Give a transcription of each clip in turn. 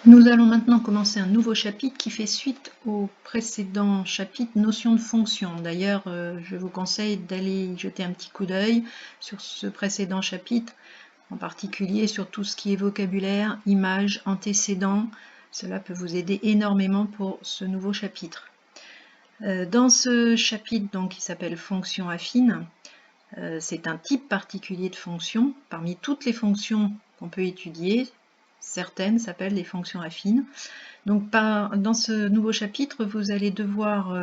Nous allons maintenant commencer un nouveau chapitre qui fait suite au précédent chapitre notion de fonction. D'ailleurs, je vous conseille d'aller y jeter un petit coup d'œil sur ce précédent chapitre, en particulier sur tout ce qui est vocabulaire, images, antécédents. Cela peut vous aider énormément pour ce nouveau chapitre. Dans ce chapitre donc, qui s'appelle fonction affine, c'est un type particulier de fonction. Parmi toutes les fonctions qu'on peut étudier, certaines s'appellent les fonctions affines. Donc dans ce nouveau chapitre, vous allez devoir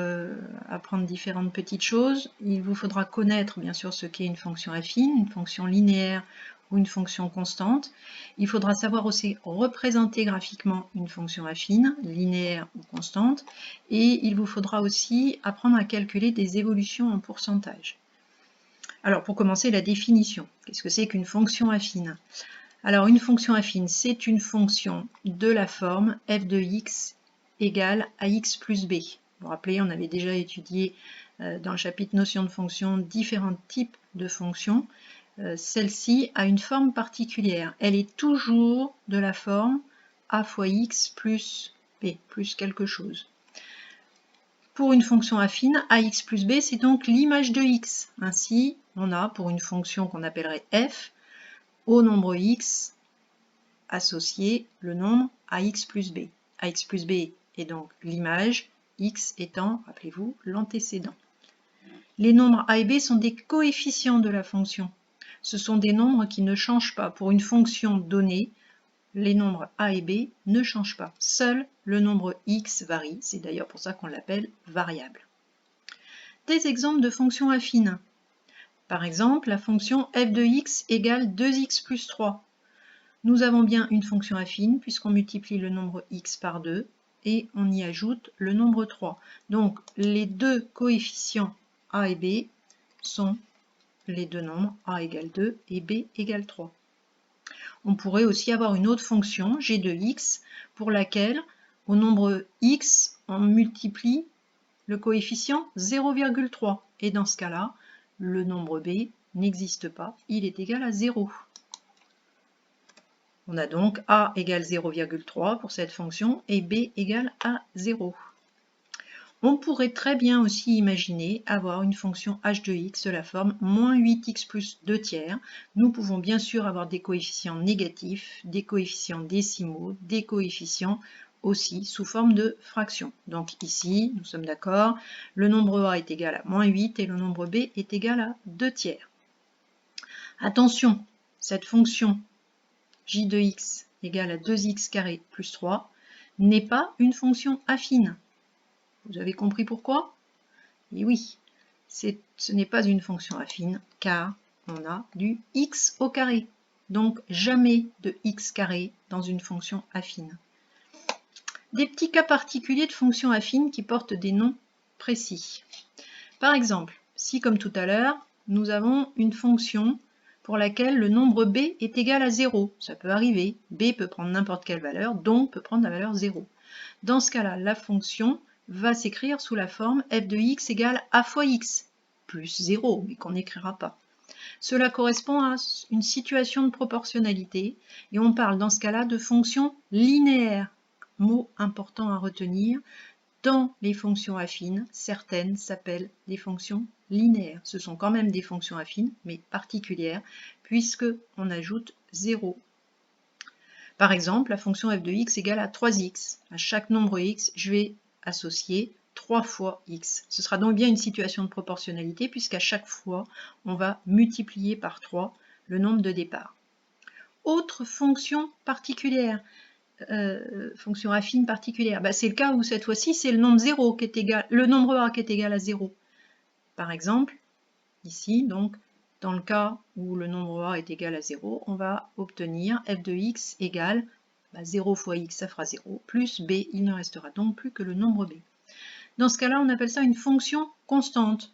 apprendre différentes petites choses. Il vous faudra connaître bien sûr ce qu'est une fonction affine, une fonction linéaire ou une fonction constante. Il faudra savoir aussi représenter graphiquement une fonction affine, linéaire ou constante. Et il vous faudra aussi apprendre à calculer des évolutions en pourcentage. Alors pour commencer, la définition. Qu'est-ce que c'est qu'une fonction affine ? Alors une fonction affine, c'est une fonction de la forme f de x égale à x plus b. Vous vous rappelez, on avait déjà étudié dans le chapitre notion de fonction différents types de fonctions. Celle-ci a une forme particulière. Elle est toujours de la forme a fois x plus b, plus quelque chose. Pour une fonction affine, ax plus b, c'est donc l'image de x. Ainsi, on a pour une fonction qu'on appellerait f, au nombre x associé le nombre ax plus b. Ax plus b est donc l'image, x étant, rappelez-vous, l'antécédent. Les nombres a et b sont des coefficients de la fonction. Ce sont des nombres qui ne changent pas. Pour une fonction donnée, les nombres a et b ne changent pas. Seul le nombre x varie. C'est d'ailleurs pour ça qu'on l'appelle variable. Des exemples de fonctions affines. Par exemple, la fonction f de x égale 2x plus 3. Nous avons bien une fonction affine puisqu'on multiplie le nombre x par 2 et on y ajoute le nombre 3. Donc les deux coefficients a et b sont les deux nombres a égale 2 et b égale 3. On pourrait aussi avoir une autre fonction, g de x, pour laquelle au nombre x, on multiplie le coefficient 0,3. Et dans ce cas-là, le nombre b n'existe pas, il est égal à 0. On a donc a égale 0,3 pour cette fonction et b égale à 0. On pourrait très bien aussi imaginer avoir une fonction h de x de la forme moins 8x plus 2 tiers. Nous pouvons bien sûr avoir des coefficients négatifs, des coefficients décimaux, des coefficients aussi sous forme de fractions. Donc ici, nous sommes d'accord, le nombre a est égal à moins 8 et le nombre b est égal à 2 tiers. Attention, cette fonction j de x égale à 2x carré plus 3 n'est pas une fonction affine. Vous avez compris pourquoi? Et oui, ce n'est pas une fonction affine car on a du x au carré. Donc jamais de x carré dans une fonction affine. Des petits cas particuliers de fonctions affines qui portent des noms précis. Par exemple, si comme tout à l'heure, nous avons une fonction pour laquelle le nombre b est égal à 0. Ça peut arriver, b peut prendre n'importe quelle valeur, donc peut prendre la valeur 0. Dans ce cas-là, la fonction va s'écrire sous la forme f de x égale a fois x, plus 0, mais qu'on n'écrira pas. Cela correspond à une situation de proportionnalité, et on parle dans ce cas-là de fonction linéaire. Mot important à retenir, dans les fonctions affines, certaines s'appellent des fonctions linéaires. Ce sont quand même des fonctions affines, mais particulières, puisque on ajoute 0. Par exemple, la fonction f de x égale à 3x. À chaque nombre x, je vais associer 3 fois x. Ce sera donc bien une situation de proportionnalité, puisqu'à chaque fois, on va multiplier par 3 le nombre de départ. Autre fonction particulière, fonction affine particulière, c'est le cas où cette fois-ci, c'est le nombre 0 qui est égal, le nombre a qui est égal à 0. Par exemple, ici, donc, dans le cas où le nombre a est égal à 0, on va obtenir f de x égale 0 fois x, ça fera 0, plus b, il ne restera donc plus que le nombre b. Dans ce cas-là, on appelle ça une fonction constante.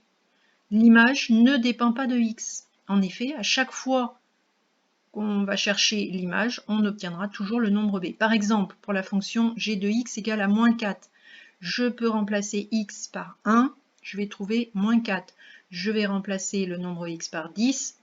L'image ne dépend pas de x. En effet, à chaque fois qu'on va chercher l'image, on obtiendra toujours le nombre b. Par exemple, pour la fonction g de x égale à moins 4, je peux remplacer x par 1, je vais trouver moins 4. Je vais remplacer le nombre x par 10,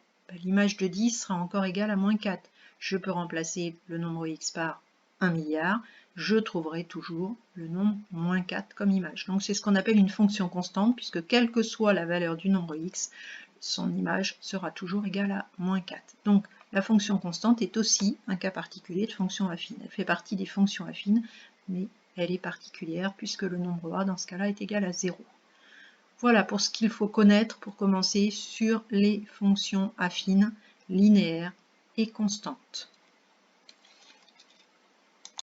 l'image de 10 sera encore égale à moins 4. Je peux remplacer le nombre x par 1 milliard, je trouverai toujours le nombre moins 4 comme image. Donc c'est ce qu'on appelle une fonction constante, puisque quelle que soit la valeur du nombre x, son image sera toujours égale à moins 4. Donc la fonction constante est aussi un cas particulier de fonction affine. Elle fait partie des fonctions affines, mais elle est particulière puisque le nombre a dans ce cas-là est égal à 0. Voilà pour ce qu'il faut connaître pour commencer sur les fonctions affines, linéaires et constantes.